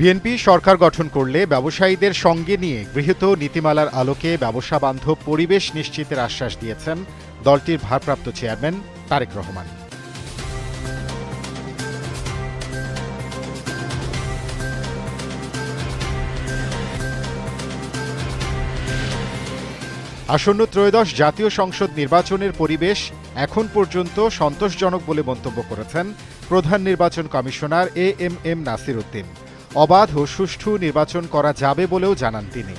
BNP সরকার গঠন করলে ব্যবসায়ীদের সঙ্গে নিয়ে গৃহীত নীতিমালার আলোকে ব্যবসা বান্ধব পরিবেশ নিশ্চিতের আশ্বাস দিয়েছেন দলটির ভারপ্রাপ্ত চেয়ারম্যান তারেক রহমান। আসন্ন ত্রয়োদশ জাতীয় সংসদ নির্বাচনের পরিবেশ এখন পর্যন্ত সন্তোষজনক বলে মন্তব্য করেছেন প্রধান নির্বাচন কমিশনার এএমএম নাসির উদ্দিন। অবাধ ও সুষ্ঠু নির্বাচন করা যাবে বলেও জানান তিনি।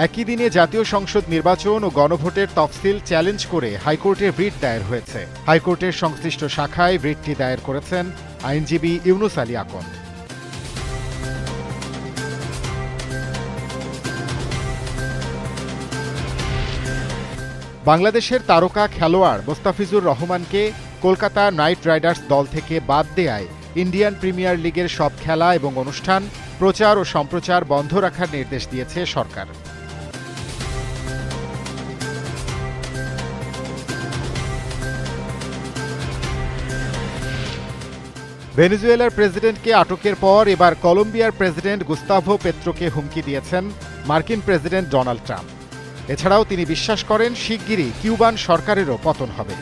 একই দিনে জাতীয় সংসদ নির্বাচন ও গণভোটের তফসিল চ্যালেঞ্জ করে হাইকোর্টে রিট দায়ের হয়েছে। হাইকোর্টের সংশ্লিষ্ট শাখায় রিটটি দায়ের করেছেন আইনজীবী ইউনুস আলী আকন্দ। বাংলাদেশের তারকা খেলোয়াড় মোস্তাফিজুর রহমানকে কলকাতা নাইট রাইডার্স দল থেকে বাদ দেয়ায় ইন্ডিয়ান প্রিমিয়ার লিগের সব খেলা এবং অনুষ্ঠান প্রচার ও সম্প্রচার বন্ধ রাখার নির্দেশ দিয়েছে সরকার। ভেনেজুয়েলার প্রেসিডেন্টকে আটকের পর এবার কলম্বিয়ার প্রেসিডেন্ট গুস্তাভো পেত্রোকে হুমকি দিয়েছেন মার্কিন প্রেসিডেন্ট ডোনাল্ড ট্রাম্প। এছাড়াও তিনি বিশ্বাস করেন শিগগিরই কিউবান সরকারেরও পতন হবে।